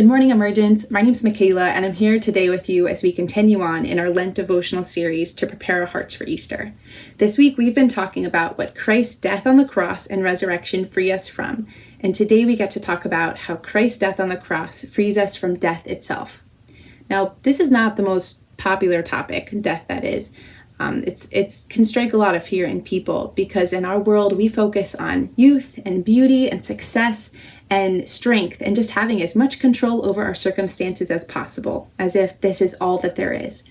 Good morning, Emergence. My name's Michaela, and I'm here today with you as we continue on in our Lent devotional series to prepare our hearts for Easter. This week, we've been talking about what Christ's death on the cross and resurrection free us from, and today we get to talk about how Christ's death on the cross frees us from death itself. Now, this is not the most popular topic, death that is. It can strike a lot of fear in people because in our world we focus on youth and beauty and success and strength and just having as much control over our circumstances as possible, as if this is all that there is.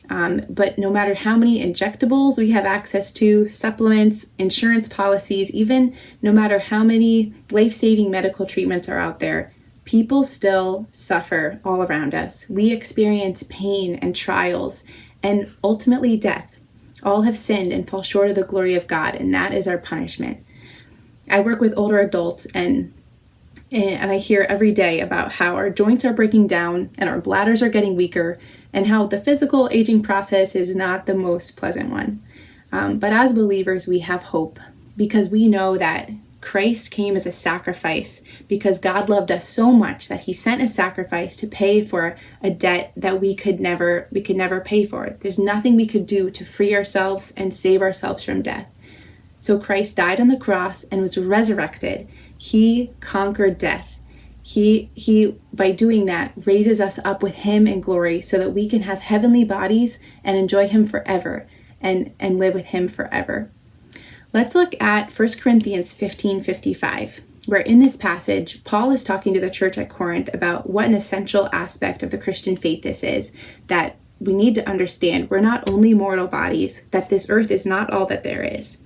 But no matter how many injectables we have access to, supplements, insurance policies, even no matter how many life-saving medical treatments are out there, people still suffer all around us. We experience pain and trials and ultimately death. All have sinned and fall short of the glory of God, and that is our punishment. I work with older adults and I hear every day about how our joints are breaking down and our bladders are getting weaker and how the physical aging process is not the most pleasant one. But as believers, we have hope because we know that Christ came as a sacrifice because God loved us so much that he sent a sacrifice to pay for a debt that we could never pay for. There's nothing we could do to free ourselves and save ourselves from death. So Christ died on the cross and was resurrected. He conquered death. He by doing that raises us up with him in glory so that we can have heavenly bodies and enjoy him forever and live with him forever. Let's look at 1 Corinthians 15:55, where in this passage, Paul is talking to the church at Corinth about what an essential aspect of the Christian faith this is, that we need to understand we're not only mortal bodies, that this earth is not all that there is.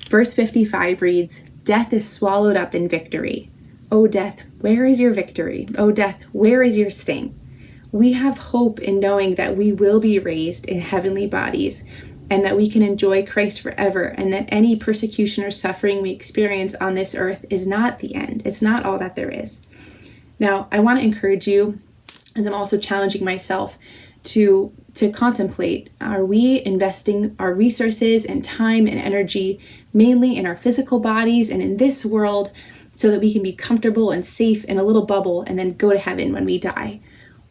Verse 55 reads, "Death is swallowed up in victory. O death, where is your victory? O death, where is your sting?" We have hope in knowing that we will be raised in heavenly bodies, and that we can enjoy Christ forever, and that any persecution or suffering we experience on this earth is not the end. It's not all that there is. Now, I want to encourage you, as I'm also challenging myself, to contemplate, are we investing our resources and time and energy mainly in our physical bodies and in this world so that we can be comfortable and safe in a little bubble and then go to heaven when we die?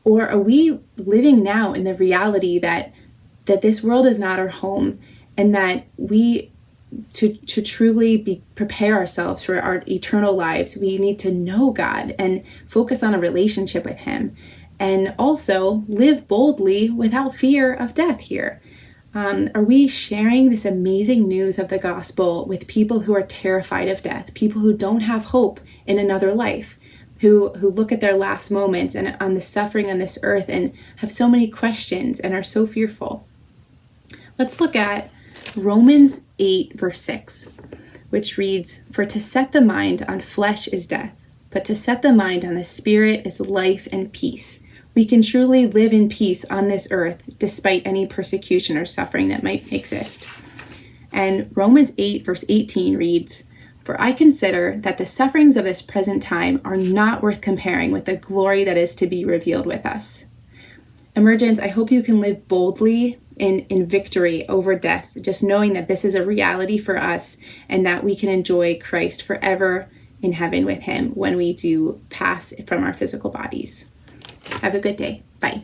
Or are we living now in the reality that this world is not our home, and that we, to truly prepare ourselves for our eternal lives, we need to know God and focus on a relationship with him, and also live boldly without fear of death here? Are we sharing this amazing news of the gospel with people who are terrified of death, people who don't have hope in another life, who look at their last moments and on the suffering on this earth and have so many questions and are so fearful? Let's look at Romans 8, verse 6, which reads, "For to set the mind on flesh is death, but to set the mind on the Spirit is life and peace." We can truly live in peace on this earth despite any persecution or suffering that might exist. And Romans 8, verse 18 reads, "For I consider that the sufferings of this present time are not worth comparing with the glory that is to be revealed with us." Emergence, I hope you can live boldly in victory over death, just knowing that this is a reality for us and that we can enjoy Christ forever in heaven with him when we do pass from our physical bodies. Have a good day. Bye.